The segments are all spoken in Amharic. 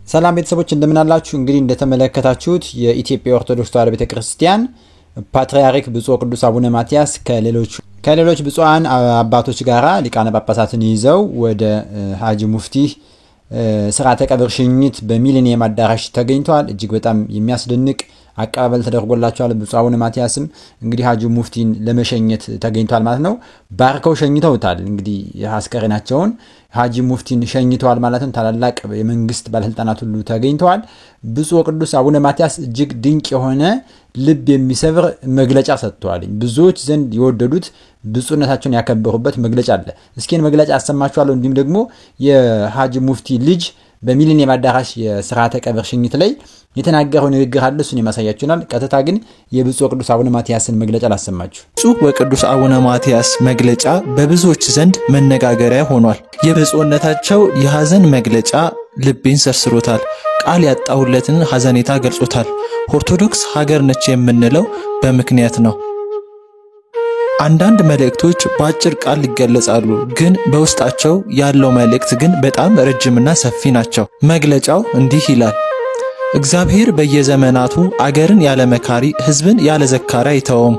ሰላም ቤተሰቦች እንደምን አላችሁ? እንግዲህ እንደተመለከታችሁት የኢትዮጵያ ኦርቶዶክስ ተዋሕዶ ቤተክርስቲያን ፓትርያርክ ብፁዕ ቅዱስ አቡነ ማትያስ ከሌሎች ብፁዓን አባቶች ጋራ ሊቃነ ጳጳሳትን ይዘው ወደ ሀጂ ሙፍቲ ስርዓተ ቀብር ሽኝት በሚሊኒየም አዳራሽ ተገኝተዋል። እጅግ በጣም የሚያስደንቅ አቀባበል ተደርጎላቸዋል። ብፁዕ አቡነ ማትያስም እንግዲህ ሀጂ ሙፍቲን ለመሸኘት ተገኝተዋል ማለት ነው። ባርከው ሸኝተውታል። እንግዲህ አስከሬናቸውን ሀጂ ሙፍቲን ሸኝተዋል ማለት ነው። ታላላቅ የመንግስት ባለስልጣናት ሁሉ ተገኝተዋል። ብፁዕ ቅዱስ አቡነ ማትያስ እጅግ ድንቅ የሆነ ልብ የሚሰብር መግለጫ ሰጥተዋል። ብዙዎች ዘንድ የወደዱት ብፁዕነታቸውን ያከበሩበት መግለጫ አለ። እስኪን መግለጫ አሰማችኋለሁ። እንዲሁም ደግሞ የሀጂ ሙፍቲ ልጅ በሚሊኒየም አዳራሽ የስርዓተ ቀብር ሽኝት ላይ የተናገረው ንግግር አለ። እሱን የማሳያችሁናል። ቀጥታ ግን የብፁዕ ቅዱስ አቡነ ማትያስን መግለጫ ላሰማችሁ። ብፁዕ ወቅዱስ አቡነ ማትያስ መግለጫ በብዙዎች ዘንድ መነጋገሪያ ሆኗል። የብፁዕነታቸው የሐዘን መግለጫ ልቤን ሰርስሮታል። ቃል ያጣሁለትን ሐዘኔታ ገልጾታል። ኦርቶዶክስ ሀገር ነች የምንለው በምክንያት ነው። አንዳንድ መልእክቶች በአጭር ቃል ይገለጻሉ፣ ግን በውስጣቸው ያለው መልእክት ግን በጣም ረጅምና ሰፊ ናቸው። መግለጫው እንዲህ ይላል። እግዚአብሔር በየዘመናቱ አገርን ያለ መካሪ ሕዝብን ያለ ዘካሪ አይተውም።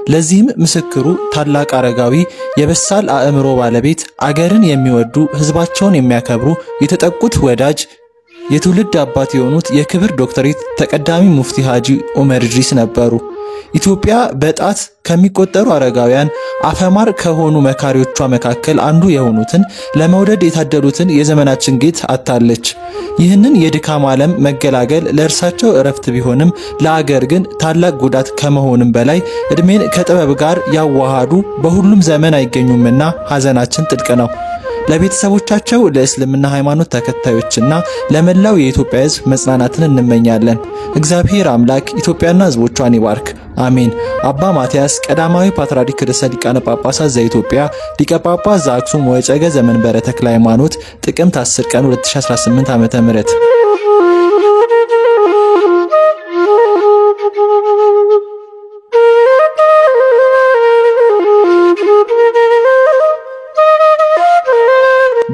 ለዚህም ምስክሩ ታላቅ አረጋዊ የበሳል አእምሮ ባለቤት አገርን የሚወዱ ሕዝባቸውን የሚያከብሩ የተጠቁት ወዳጅ የትውልድ አባት የሆኑት የክብር ዶክተሬት ተቀዳሚ ሙፍቲ ሀጂ ዑመር ኢድሪስ ነበሩ። ኢትዮጵያ በጣት ከሚቆጠሩ አረጋውያን አፈማር ከሆኑ መካሪዎቿ መካከል አንዱ የሆኑትን ለመውደድ የታደሉትን የዘመናችን ጌት አጣለች። ይህንን የድካም ዓለም መገላገል ለእርሳቸው እረፍት ቢሆንም ለአገር ግን ታላቅ ጉዳት ከመሆንም በላይ እድሜን ከጥበብ ጋር ያዋሃዱ በሁሉም ዘመን አይገኙምና ሐዘናችን ጥልቅ ነው። ለቤተሰቦቻቸው ለእስልምና ሃይማኖት ተከታዮችና ለመላው የኢትዮጵያ ሕዝብ መጽናናትን እንመኛለን። እግዚአብሔር አምላክ ኢትዮጵያና ሕዝቦቿን ይባርክ። አሜን። አባ ማትያስ ቀዳማዊ ፓትርያርክ ርዕሰ ሊቃነ ጳጳሳት ዘኢትዮጵያ ሊቀ ጳጳስ ዘአክሱም ወዕጨጌ ዘመንበረ ተክለ ሃይማኖት ጥቅምት 10 ቀን 2018 ዓ.ም።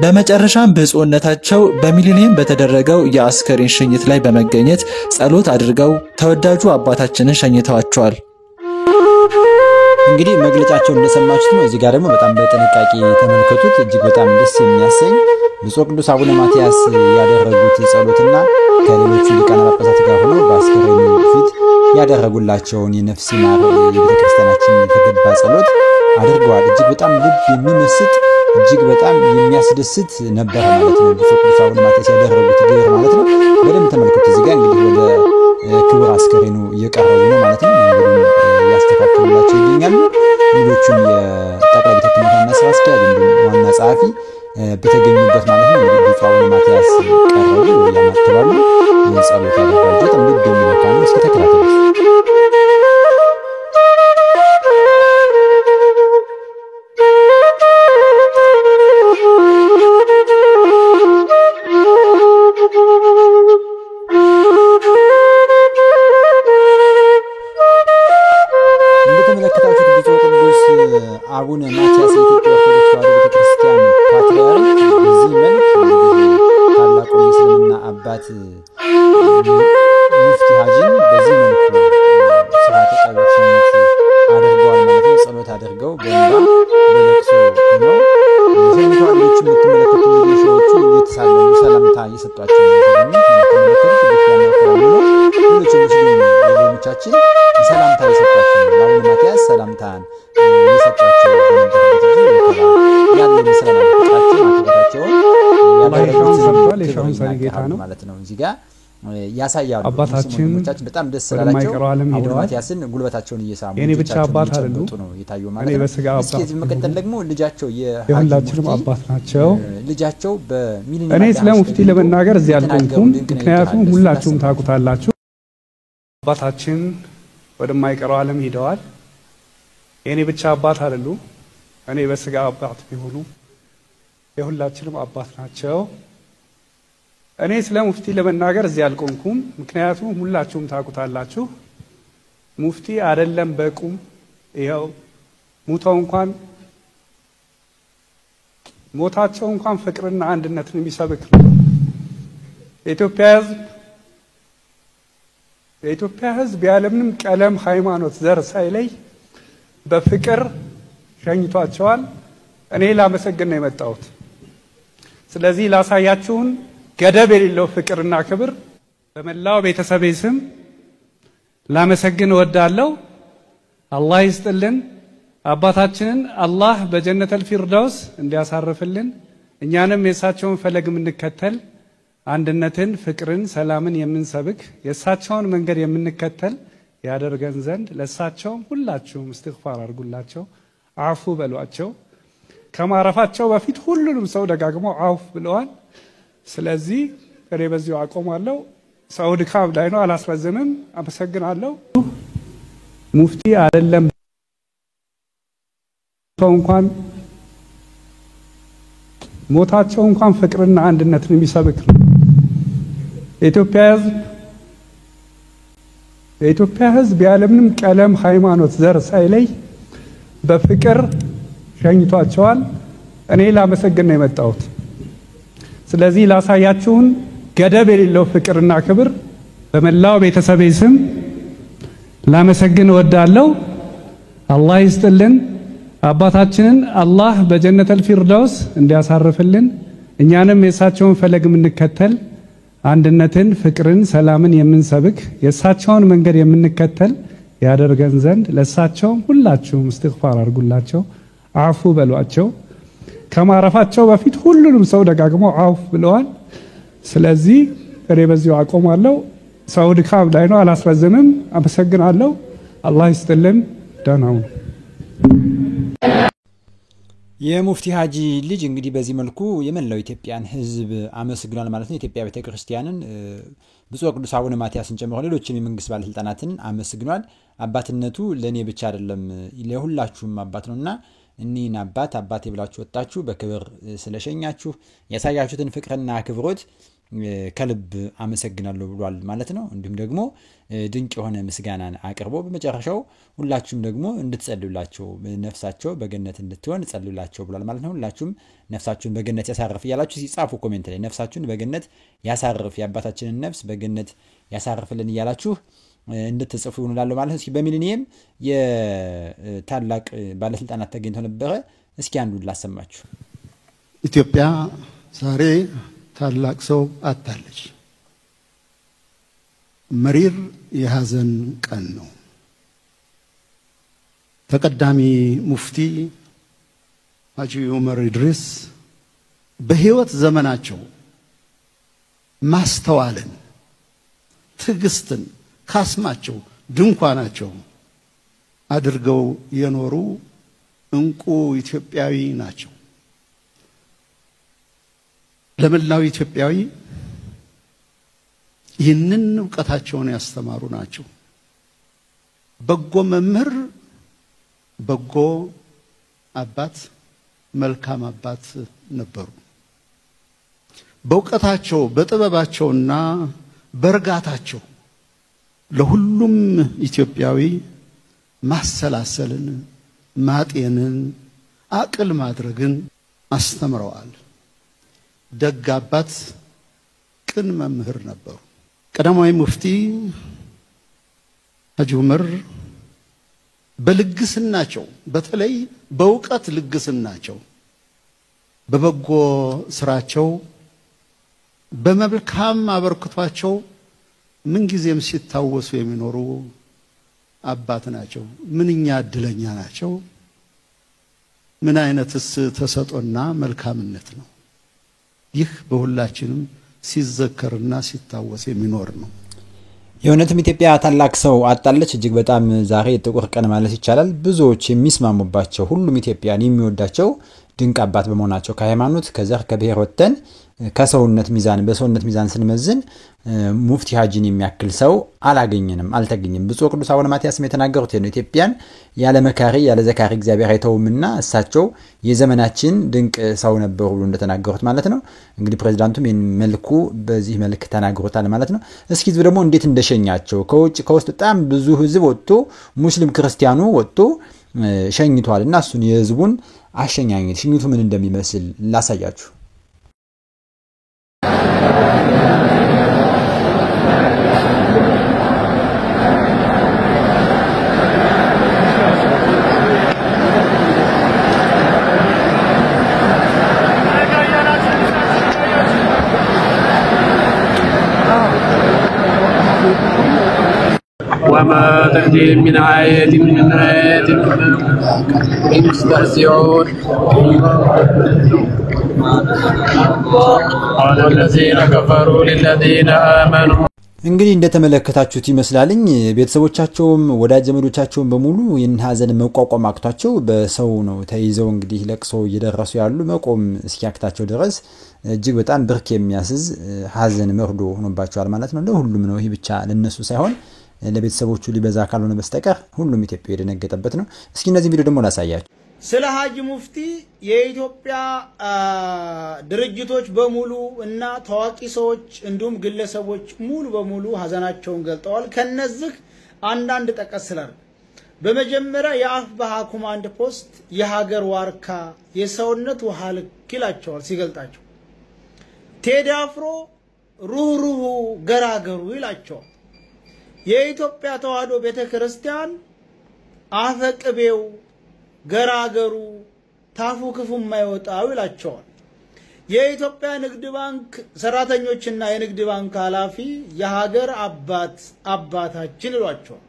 በመጨረሻም ብፁዕነታቸው በሚሊኒየም በተደረገው የአስከሬን ሽኝት ላይ በመገኘት ጸሎት አድርገው ተወዳጁ አባታችንን ሸኝተዋቸዋል። እንግዲህ መግለጫቸውን እንደሰማችሁት ነው። እዚህ ጋር ደግሞ በጣም በጥንቃቄ ተመልከቱት። እጅግ በጣም ደስ የሚያሰኝ ብፁዕ ቅዱስ አቡነ ማትያስ ያደረጉት ጸሎትና ከሌሎቹ ሊቃነ ጳጳሳት ጋር ሆነው በአስከሬኑ ፊት ያደረጉላቸውን የነፍስ ማር የቤተክርስቲያናችን የተገባ ጸሎት አድርገዋል። እጅግ በጣም ልብ የሚመስጥ እጅግ በጣም የሚያስደስት ነበር ማለት ነው። ብፁዕ ቅዱስ አቡነ ማትያስ ያደረጉት ግብር ማለት ነው። በደንብ ተመልከቱ። እዚህ ጋር እንግዲህ ወደ ክብር አስከሬኑ እየቀረቡ ነው ማለት ነው። መንገዱን ያስተካክሉላቸው ይገኛሉ። ሌሎቹም የጠቅላይ ቤተ ክህነትና ስራ አስኪያጅ እንዲሁም ዋና ጸሐፊ በተገኙበት ማለት ነው። እንግዲህ ብፁዕ አቡነ ማትያስ ቀረቡ፣ ያማትባሉ፣ የጸሎት ያደረጉት በጣም ልብ የሚነካ ነው። እስኪ ተከታተሉ። አቡነ ማትያስ የኢትዮጵያ ኦርቶዶክስ ተዋሕዶ ቤተክርስቲያን ፓትርያርክ በዚህ መልክ ታላቁ የእስልምና አባት ሙፍቲ ሀጂን በዚህ መልኩ ስርዓተ ቀብር ሽኝት አድርገዋል ማለት ነው። ጸሎት አድርገው በእንባ በለቅሶ ነው ሸኝተዋል። የምትመለከቱ ቪዲዮዎቹ እየተሳለሙ ሰላምታ እየሰጧቸው ነው። የምትመለከቱት ሌሎች ሙስሊም ወገኖቻችን ሰላምታ እየሰጧቸው ነው። ለአቡነ ማትያስ ሰላምታን እየሰጧቸው በነበረበት ጊዜ ያለ መስላል ፍቅራቸው ያደረጉት ማለት ነው። እዚህ ጋር ያሳያሉ። አባታችን በጣም ደስ ስላላቸው አቡነ ማትያስን ጉልበታቸውን እየሳሙ የኔ ብቻ አባት አይደሉም ነው የታየው ማለት ነው። እስኪ እዚህ መቀጠል ደግሞ ልጃቸው የሁላችንም አባት ናቸው። ልጃቸው በሚሊኒየም እኔ ስለ ሙፍቲ ለመናገር እዚህ አልቆምኩም፣ ምክንያቱም ሁላችሁም ታውቁታላችሁ። አባታችን ወደማይቀረው ዓለም ሄደዋል። የኔ ብቻ አባት አይደሉም። እኔ በስጋ አባት ቢሆኑ የሁላችንም አባት ናቸው። እኔ ስለ ሙፍቲ ለመናገር እዚህ አልቆምኩም፣ ምክንያቱም ሁላችሁም ታውቁታላችሁ። ሙፍቲ አይደለም በቁም ይኸው ሙተው እንኳን ሞታቸው እንኳን ፍቅርና አንድነትን የሚሰብክ ነው። የኢትዮጵያ ሕዝብ ያለምንም ቀለም ሃይማኖት ዘር ሳይለይ በፍቅር ሸኝቷቸዋል። እኔ ላመሰግን ነው የመጣሁት። ስለዚህ ላሳያችሁን ገደብ የሌለው ፍቅርና ክብር በመላው ቤተሰቤ ስም ላመሰግን እወዳለሁ። አላህ ይስጥልን። አባታችንን አላህ በጀነተል ፊርዳውስ እንዲያሳርፍልን፣ እኛንም የእሳቸውን ፈለግ የምንከተል አንድነትን፣ ፍቅርን፣ ሰላምን የምንሰብክ የእሳቸውን መንገድ የምንከተል ያደርገን ዘንድ ለእሳቸውም ሁላችሁም እስትግፋር አድርጉላቸው፣ አፉ በሏቸው። ከማረፋቸው በፊት ሁሉንም ሰው ደጋግመው አፉ ብለዋል። ስለዚህ እኔ በዚሁ አቆማለሁ። ሰው ድካም ላይ ነው፣ አላስረዝምም። አመሰግናለሁ። ሙፍቲ አይደለም እንኳን ሞታቸው እንኳን ፍቅርና አንድነትን የሚሰብክ ነው። የኢትዮጵያ ሕዝብ ያለምንም ቀለም ሃይማኖት ዘር ሳይለይ በፍቅር ሸኝቷቸዋል። እኔ ላመሰግን ነው የመጣሁት። ስለዚህ ላሳያችሁን ገደብ የሌለው ፍቅርና ክብር በመላው ቤተሰቤ ስም ላመሰግን እወዳለሁ። አላህ ይስጥልን። አባታችንን አላህ በጀነተል ፊርዳውስ እንዲያሳርፍልን፣ እኛንም የእሳቸውን ፈለግ የምንከተል አንድነትን፣ ፍቅርን፣ ሰላምን የምንሰብክ የእሳቸውን መንገድ የምንከተል ያደርገን ዘንድ ለእሳቸውም ሁላችሁም እስትግፋር አድርጉላቸው፣ አፉ በሏቸው። ከማረፋቸው በፊት ሁሉንም ሰው ደጋግመው አፉ ብለዋል። ስለዚህ እኔ በዚሁ አቆማለሁ። ሰው ድካም ላይ ነው፣ አላስረዝምም። አመሰግናለሁ። አላህ ይስጥልን። ደህና ሁኑ። የሙፍቲ ሀጂ ልጅ እንግዲህ በዚህ መልኩ የመላው ኢትዮጵያን ሕዝብ አመስግኗል ማለት ነው። ኢትዮጵያ ቤተክርስቲያንን ብፁዕ ቅዱስ አቡነ ማትያስን ጨምሮ ሌሎችም የመንግስት ባለስልጣናትን አመስግኗል። አባትነቱ ለኔ ብቻ አይደለም ለሁላችሁም አባት ነውና እኒህን አባቴ ብላችሁ ወጣችሁ በክብር ስለሸኛችሁ ያሳያችሁትን ፍቅርና አክብሮት ከልብ አመሰግናለሁ ብሏል ማለት ነው። እንዲሁም ደግሞ ድንቅ የሆነ ምስጋናን አቅርቦ በመጨረሻው ሁላችሁም ደግሞ እንድትጸልዩላቸው ነፍሳቸው በገነት እንድትሆን ጸልዩላቸው ብሏል ማለት ነው። ሁላችሁም ነፍሳችሁን በገነት ያሳርፍ እያላችሁ ሲጻፉ ኮሜንት ላይ ነፍሳችሁን በገነት ያሳርፍ፣ የአባታችንን ነፍስ በገነት ያሳርፍልን እያላችሁ እንድትጽፉ እንላለሁ ማለት ነው። እስኪ በሚሊኒየም የታላቅ ባለስልጣናት ተገኝተው ነበረ። እስኪ አንዱን ላሰማችሁ። ኢትዮጵያ ዛሬ ታላቅ ሰው አጣለች። መሪር የሐዘን ቀን ነው። ተቀዳሚ ሙፍቲ ሀጂ ዑመር ኢድሪስ በህይወት ዘመናቸው ማስተዋልን፣ ትዕግስትን ካስማቸው ድንኳናቸው አድርገው የኖሩ እንቁ ኢትዮጵያዊ ናቸው። ለመላው ኢትዮጵያዊ ይህንን ዕውቀታቸውን ያስተማሩ ናቸው። በጎ መምህር፣ በጎ አባት፣ መልካም አባት ነበሩ። በእውቀታቸው በጥበባቸውና በእርጋታቸው ለሁሉም ኢትዮጵያዊ ማሰላሰልን፣ ማጤንን፣ አቅል ማድረግን አስተምረዋል። ደግ አባት፣ ቅን መምህር ነበሩ። ቀዳማዊ ሙፍቲ ሀጂ ዑመር በልግስናቸው በተለይ በእውቀት ልግስናቸው፣ በበጎ ስራቸው፣ በመልካም አበርክቷቸው ምንጊዜም ሲታወሱ የሚኖሩ አባት ናቸው። ምንኛ እድለኛ ናቸው! ምን አይነትስ ተሰጦና መልካምነት ነው! ይህ በሁላችንም ሲዘከርና ሲታወስ የሚኖር ነው። የእውነትም ኢትዮጵያ ታላቅ ሰው አጣለች። እጅግ በጣም ዛሬ ጥቁር ቀን ማለት ይቻላል። ብዙዎች የሚስማሙባቸው፣ ሁሉም ኢትዮጵያን የሚወዳቸው ድንቅ አባት በመሆናቸው ከሃይማኖት ከዘር ከብሔር ወጥተን ከሰውነት ሚዛን በሰውነት ሚዛን ስንመዝን ሙፍቲ ሀጂን የሚያክል ሰው አላገኘንም፣ አልተገኘም። ብፁዕ ቅዱስ አቡነ ማትያስም የተናገሩት ነው። ኢትዮጵያን ያለ መካሪ ያለ ዘካሪ እግዚአብሔር አይተውምና እሳቸው የዘመናችን ድንቅ ሰው ነበሩ ብሎ እንደተናገሩት ማለት ነው። እንግዲህ ፕሬዝዳንቱም ይህን መልኩ በዚህ መልክ ተናግሮታል ማለት ነው። እስኪ ህዝብ ደግሞ እንዴት እንደሸኛቸው ከውጭ ከውስጥ በጣም ብዙ ህዝብ ወጥቶ ሙስሊም ክርስቲያኑ ወጥቶ ሸኝቷል እና እሱን የህዝቡን አሸኛኘት ሽኝቱ ምን እንደሚመስል ላሳያችሁ። وما تأتيهم من آية يستهزئون قال الذين كفروا للذين آمنوا እንግዲህ እንደተመለከታችሁት ይመስላልኝ ቤተሰቦቻቸውም ወዳጅ ዘመዶቻቸውም በሙሉ ይህን ሀዘን መቋቋም አቅቷቸው በሰው ነው ተይዘው እንግዲህ ለቅሶ እየደረሱ ያሉ መቆም እስኪያክታቸው ድረስ እጅግ በጣም ብርክ የሚያስዝ ሀዘን መርዶ ሆኖባቸዋል ማለት ነው። ለሁሉም ነው፣ ይህ ብቻ ለነሱ ሳይሆን ለቤተሰቦቹ ሊበዛ ካልሆነ በስተቀር ሁሉም ኢትዮጵያ የደነገጠበት ነው። እስኪ እነዚህ ቪዲዮ ደግሞ ላሳያችሁ። ስለ ሀጂ ሙፍቲ የኢትዮጵያ ድርጅቶች በሙሉ እና ታዋቂ ሰዎች እንዲሁም ግለሰቦች ሙሉ በሙሉ ሀዘናቸውን ገልጠዋል። ከነዚህ አንዳንድ ጠቀስላል። በመጀመሪያ የአፍባሃ ኮማንድ ፖስት የሀገር ዋርካ የሰውነት ውሃ ልክ ይላቸዋል ሲገልጣቸው። ቴዲ አፍሮ ሩህሩሁ ገራገሩ ይላቸዋል። የኢትዮጵያ ተዋህዶ ቤተክርስቲያን አፈቅቤው ገራገሩ ታፉ ክፉ የማይወጣው ይላቸዋል። የኢትዮጵያ ንግድ ባንክ ሰራተኞችና የንግድ ባንክ ኃላፊ የሀገር አባታችን ይሏቸዋል።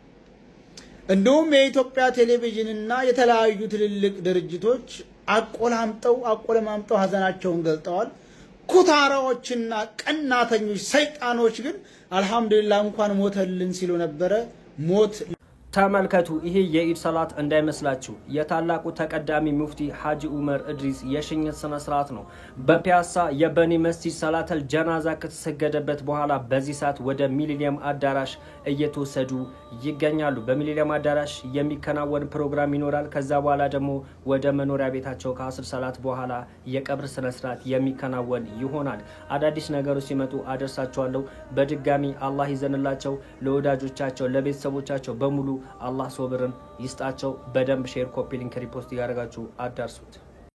እንዲሁም የኢትዮጵያ ቴሌቪዥንና የተለያዩ ትልልቅ ድርጅቶች አቆለማምጠው ሀዘናቸውን ገልጠዋል። ኩታራዎችና ቀናተኞች ሰይጣኖች ግን አልহামዱሊላህ እንኳን ሞተልን ሲሉ ነበረ። ሞት ተመልከቱ። ይሄ የኢድ ሰላት እንዳይመስላችሁ የታላቁ ተቀዳሚ ሙፍቲ ሐጂ ዑመር ኢድሪስ የሽኝት ስነ ስርዓት ነው። በፒያሳ የበኒ መስጂድ ሰላተል ጀናዛ ከተሰገደበት በኋላ በዚህ ሰዓት ወደ ሚሊኒየም አዳራሽ እየተወሰዱ ይገኛሉ። በሚሊኒየም አዳራሽ የሚከናወን ፕሮግራም ይኖራል። ከዛ በኋላ ደግሞ ወደ መኖሪያ ቤታቸው ከ10 ሰዓት በኋላ የቀብር ስነ ስርዓት የሚከናወን ይሆናል። አዳዲስ ነገሮች ሲመጡ አደርሳቸዋለሁ። በድጋሚ አላህ ይዘንላቸው፣ ለወዳጆቻቸው ለቤተሰቦቻቸው በሙሉ አላህ ሶብርን ይስጣቸው። በደንብ ሼር፣ ኮፒ ሊንክ፣ ሪፖስት ያደርጋችሁ አዳርሱት።